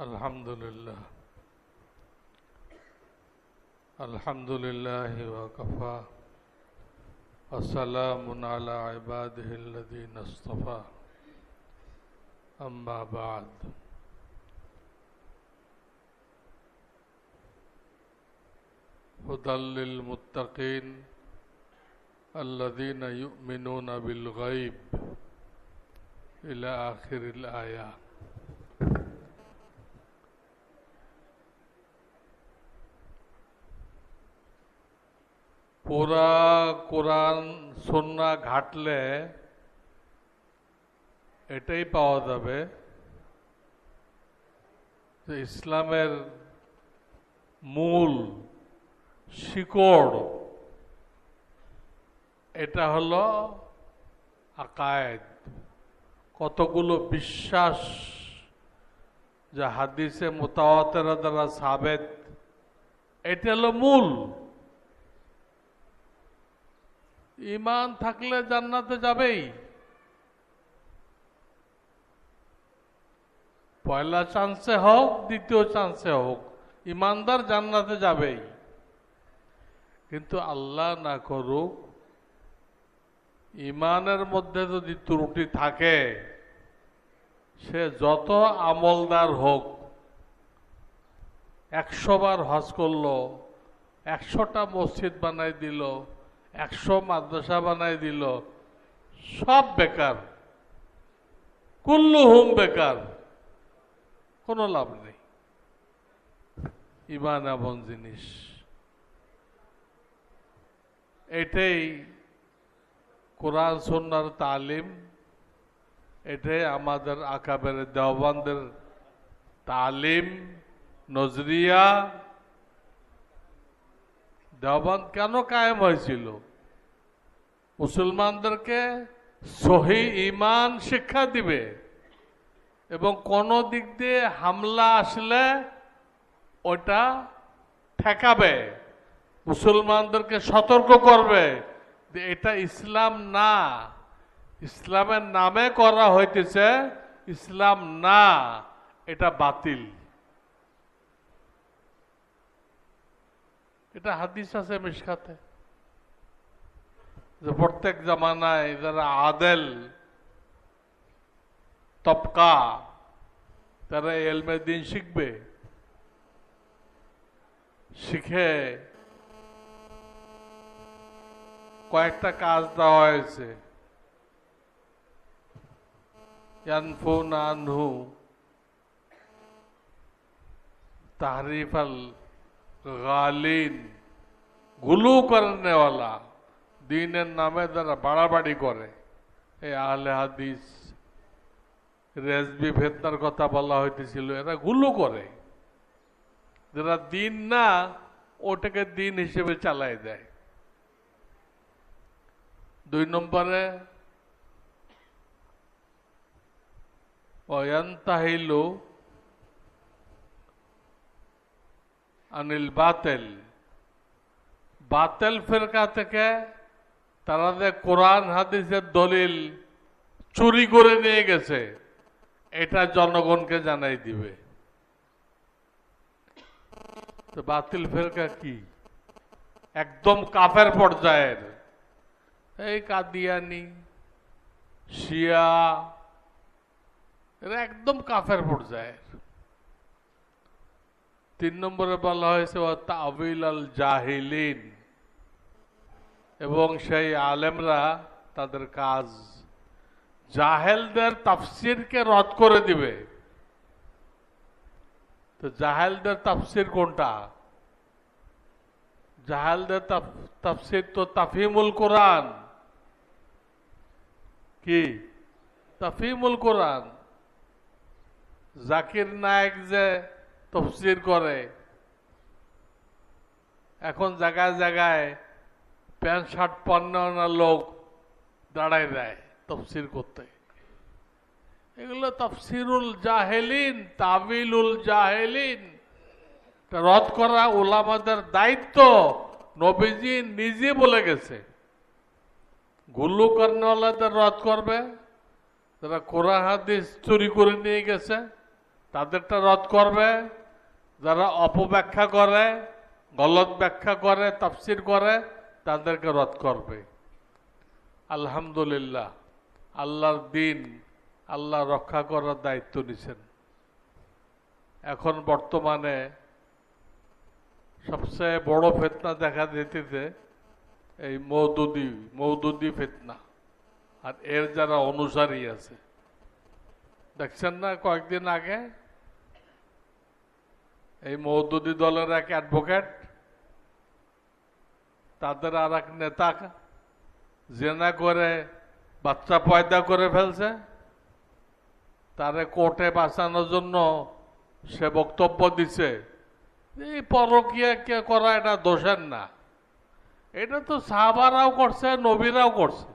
আলহামদুলিল্লাহ আলহামদুলিল্লাহি ওয়া কাফা ওয়া সালামুন আলা ইবাদিহিল্লাযীনা ইসতাফা আম্মা বা'দ হুদাল লিল মুত্তাকিন আল্লাযীনা ইউমিনুনা বিল গায়ব ইলা আখিরিল আয়াহ। পুরা কোরআন সুন্নাহ ঘাটলে এটাই পাওয়া যাবে যে ইসলামের মূল শিকড় এটা হলো আকায়েদ, কতগুলো বিশ্বাস যা হাদিসে মুতাওয়াতির দ্বারা সাবেত, এটা হলো মূল। ঈমান থাকলে জান্নাতে যাবেই, পয়লা চান্সে হোক দ্বিতীয় চান্সে হোক ঈমানদার জান্নাতে যাবেই। কিন্তু আল্লাহ না করুক ঈমানের মধ্যে যদি ত্রুটি থাকে, সে যত আমলদার হোক, 100 বার হজ করলো, 100টা মসজিদ বানাই দিল, 100 মাদ্রাসা বানাই দিল, সব বেকার, কুল্লুহুম বেকার, কোনো লাভ নেই। ঈমান এমন জিনিস, এটাই কোরআন সুন্নাহর তালিম, এটাই আমাদের আকাবের দেওবন্দের তালিম নজরিয়া। দেওবন্দ কেন কায়েম হয়েছিল? মুসলমানদেরকে সহি ঈমান শিক্ষা দিবে এবং কোন দিক দিয়ে হামলা আসলে ওটা ঠেকাবে, মুসলমানদেরকে সতর্ক করবে যে এটা ইসলাম না, ইসলামের নামে করা হইতেছে, ইসলাম না, এটা বাতিল। এটা হাদিস আছে মিশকাতে যে প্রত্যেক জামানায় যারা আদেল তবকা তারা ইলমে দ্বীন শিখবে, শিখে কয়েকটা কাজ দেওয়া হয়েছে। ইয়ানফুনা আনহু তাহরিফ আল গালিন, গুলু করনেওয়ালা, দ্বীনের নামে যারা বাড়াবাড়ি করে, এই আহলে হাদিস রেজবি ফিতনার কথা বলা হইতেছিল, এরা গুলু করে, যারা দ্বীন না ওটাকে দ্বীন হিসেবে চালাই দেয়। 2 নম্বরে ওয়ান্তাহিলু আনিল বাতিল, বাতিল ফিরকা থেকে তারা যে কোরআন হাদিসের দলিল চুরি করে নিয়ে গেছে, এটা জনগণকে জানাই দিবে। তো বাতিল ফিরকা কি? একদম কাফের পর্যায়ের, এই কাদিয়ানি, শিয়া, এরা একদম কাফের পর্যায়ের। 3 নম্বরে বলা হয়েছে তা'ওয়িল আল জাহিলিন, এবং সেই আলেমরা তাদের কাজ জাহেলদের তাফসিরকে রদ করে দিবে। তো জাহেলদের তাফসির কোনটা? জাহেলদের তাফসির তো তাফহিমুল কোরআন। কি তাফহিমুল কোরআন? জাকির নায়েক যে তফসির করে, এখন জায়গায় জায়গায় প্যান্ট শার্ট পরানো লোক দাঁড়ায় দেয় তফসির করতে। এগুলো তাফসিরুল জাহেলিন, তাবিলুল জাহেলিন, রদ করা উলামাদের দায়িত্ব। নবীজি নিজে বলে গেছে, গুল্লু কর্নেওয়ালাদের রদ করবে, যারা কোরআন হাদিস চুরি করে নিয়ে গেছে, তাদেরটা রদ করবে, যারা অপব্যাখ্যা করে, গলত ব্যাখ্যা করে, তাফসির করে, তাদেরকে রদ করবে। আলহামদুলিল্লাহ, আল্লাহর দিন আল্লাহ রক্ষা করার দায়িত্ব নিছেন। এখন বর্তমানে সবচেয়ে বড় ফিতনা দেখা দিতেছে এই মওদুদি ফিতনা, আর এর যারা অনুসারী আছে। দেখছেন না, কয়েকদিন আগে এই মওদুদি দলের এক অ্যাডভোকেট, তাদের আর এক নেতা জেনা করে বাচ্চা পয়দা করে ফেলছে, তারে কোর্টে বাঁচানোর জন্য সে বক্তব্য দিছে এই পরকীয়া কে করা এটা দোষের না, এটা তো সাহাবারাও করছে, নবীরাও করছে।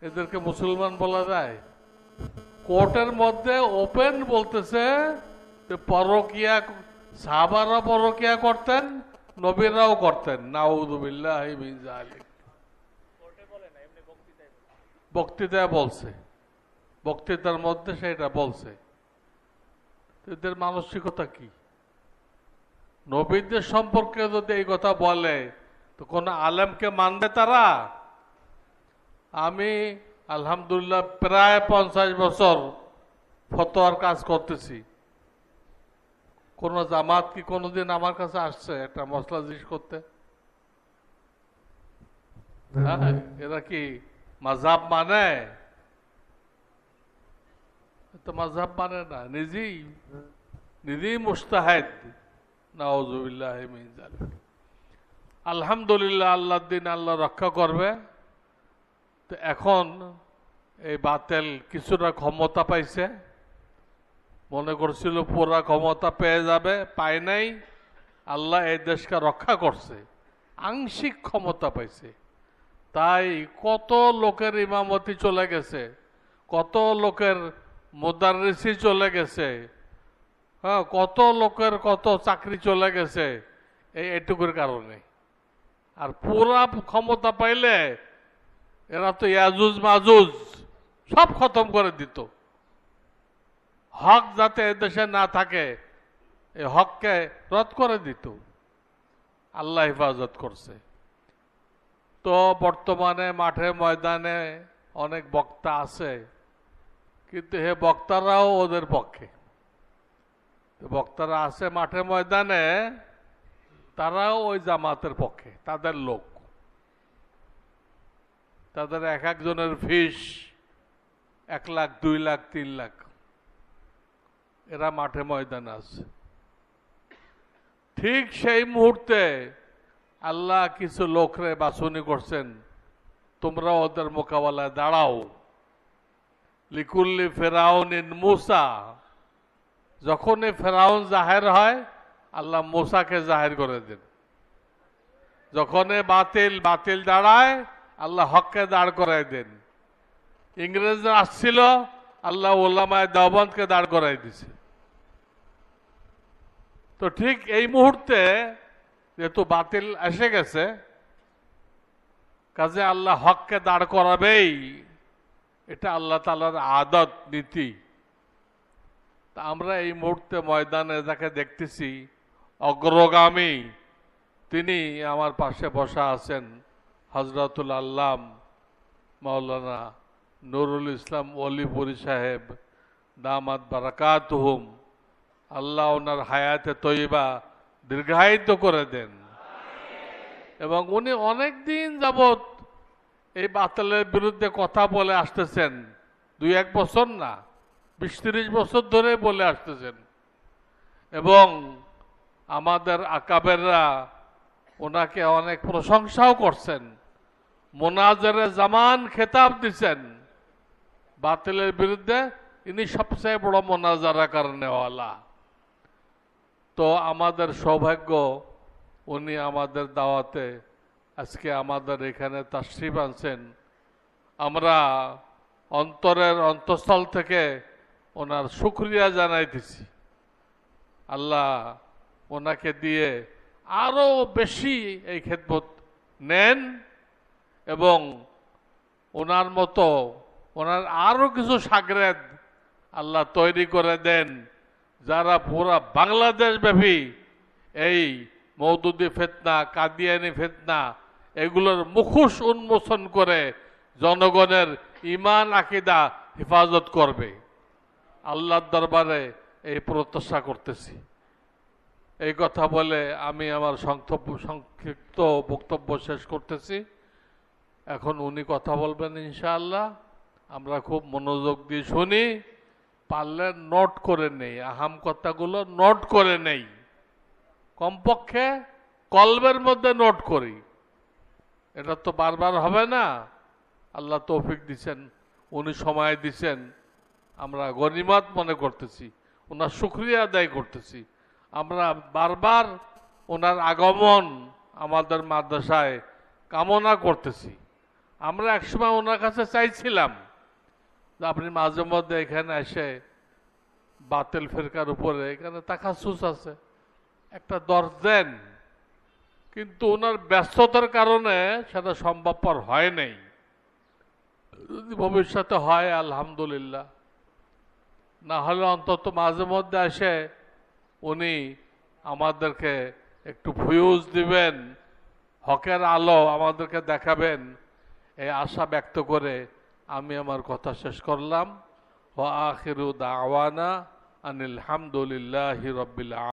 এদেরকে মুসলমান বলা যায়? কোর্টের মধ্যে ওপেন বলতেছে যে পরকীয়া সাহাবারা পরকীয়া করতেন, নবীরাও করতেন। নাউযুবিল্লাহি মিন যালিক। বক্তৃতায় বলছে, বক্তৃতার মধ্যে সেটা বলছে। এদের মানসিকতা কি? নবীদের সম্পর্কে যদি এই কথা বলে তো কোন আলেমকে মানবে তারা? আমি আলহামদুলিল্লাহ প্রায় 50 বছর ফতোয়ার কাজ করতেছি। কোন জামাত কি কোনদিন আমার কাছে আসছে একটা মসলা জিজ্ঞেস করতে? এরা কি মাযহাব মানে? তো মাযহাব মানে না, নিজেই মুজতাহিদ। নাউযুবিল্লাহি মিন যালিক। আলহামদুলিল্লাহ, আল্লাহর দিন আল্লাহ রক্ষা করবে। তো এখন এই বাতিল কিছুটা ক্ষমতা পাইছে, মনে করছিল পুরা ক্ষমতা পেয়ে যাবে, পায় নাই। আল্লাহ এই দেশকে রক্ষা করছে, আংশিক ক্ষমতা পাইছে। তাই কত লোকের ইমামতি চলে গেছে, কত লোকের মুদাররিসি চলে গেছে, হ্যাঁ, কত লোকের কত চাকরি চলে গেছে এইটুকুর কারণে। আর পুরা ক্ষমতা পাইলে এরা তো ইয়াজুজ মাজুজ সব খতম করে দিত। হক যাতে এদেশে না থাকে, এই হককে রদ করে দিত। আল্লাহ হেফাজত করছে। তো বর্তমানে মাঠে ময়দানে অনেক বক্তা আছে, কিন্তু হে বক্তারাও ওদের পক্ষে। বক্তারা আছে মাঠে ময়দানে, তারাও ওই জামাতের পক্ষে, তাদের লোক। তাদের এক একজনের ফিস 1 লাখ, 2 লাখ, 3 লাখ। এরা মাঠে ময়দানে আছে। ঠিক সেই মুহূর্তে আল্লাহ কিছু লোকরে বাছনি করছেন, তোমরা ওদের মোকাবেলায় দাঁড়াও। লিকুল্লি ফেরাউনিন মুসা। যখনই ফেরাউন জাহের হয়, আল্লাহ মুসাকে জাহের করে দেন। যখনই বাতিল দাঁড়ায়, আল্লাহ হককে দাঁড় করাই দেন। ইংরেজরা আসছিল, আল্লাহ উলামায়ে দেওবন্দকে দাঁড় করাই দিছে। তো ঠিক এই মুহূর্তে যেহেতু বাতিল এসে গেছে, কাজে আল্লাহ হককে দাঁড় করাবেই, এটা আল্লাহ তাআলার আদত, নীতি। তা আমরা এই মুহূর্তে ময়দানে যাকে দেখতেছি অগ্রগামী, তিনি আমার পাশে বসা আছেন হযরতুল আল্লাম মাওলানা নুরুল ইসলাম ওলিপুরি সাহেব, দামাত বারাকাতুহুম। আল্লাহ ওনার হায়াতে তৈবা দীর্ঘায়িত করে দেন। এবং উনি অনেক দিন যাবৎ এই বাতিলের বিরুদ্ধে কথা বলে আসতেছেন, 2-1 বছর না, 20-30 বছর ধরে বলে আসতেছেন। এবং আমাদের আকাবেররা ওনাকে অনেক প্রশংসাও করছেন, মোনাজারে জামান খেতাব দিচ্ছেন। বাতিলের বিরুদ্ধে ইনি সবচেয়ে বড় মোনাজারা করনেওয়ালা। তো আমাদের সৌভাগ্য, উনি আমাদের দাওয়াতে আজকে আমাদের এখানে তাশরিফ আনছেন। আমরা অন্তরের অন্তঃস্থল থেকে ওনার শুকরিয়া জানাইতেছি। আল্লাহ ওনাকে দিয়ে আরো বেশি এই খেদমত নেন এবং ওনার মতো ওনার আরো কিছু শাগরেদ আল্লাহ তৈরি করে দেন, যারা পুরা বাংলাদেশ ব্যাপী এই মওদুদি ফিতনা, কাদিয়ানি ফিতনা এগুলোর মুখোশ উন্মোচন করে জনগণের ঈমান আকীদা হেফাজত করবে। আল্লাহর দরবারে এই প্রত্যাশা করতেছি। এই কথা বলে আমি আমার সংক্ষিপ্ত বক্তব্য শেষ করতেছি। এখন উনি কথা বলবেন ইনশাআল্লাহ। আমরা খুব মনোযোগ দিয়ে শুনি, পারলে নোট করে নেই, আহাম কথাগুলো নোট করে নেই, কমপক্ষে কলবের মধ্যে নোট করি। এটা তো বারবার হবে না। আল্লাহ তৌফিক দিছেন, উনি সময় দিছেন, আমরা গনিমত মনে করতেছি, ওনার শুকরিয়া আদায় করতেছি। আমরা বারবার ওনার আগমন আমাদের মাদ্রাসায় কামনা করতেছি। আমরা একসময় ওনার কাছে চাইছিলাম যে আপনি মাঝে মধ্যে এখানে এসে বাতিল ফিরকার উপরে এখানে তাকাসুস আছে, একটা দর্শ দেন, কিন্তু ওনার ব্যস্ততার কারণে সেটা সম্ভবপর হয় নাই। যদি ভবিষ্যতে হয় আলহামদুলিল্লাহ, না হলে অন্তত মাঝে মধ্যে এসে উনি আমাদেরকে একটু ফিউজ দিবেন, হকের আলো আমাদেরকে দেখাবেন, এই আশা ব্যক্ত করে আমি আমার কথা শেষ করলাম। ওয়া আখিরু দাওয়ানা আনিল হামদুলিল্লাহি রাব্বিল আলামিন।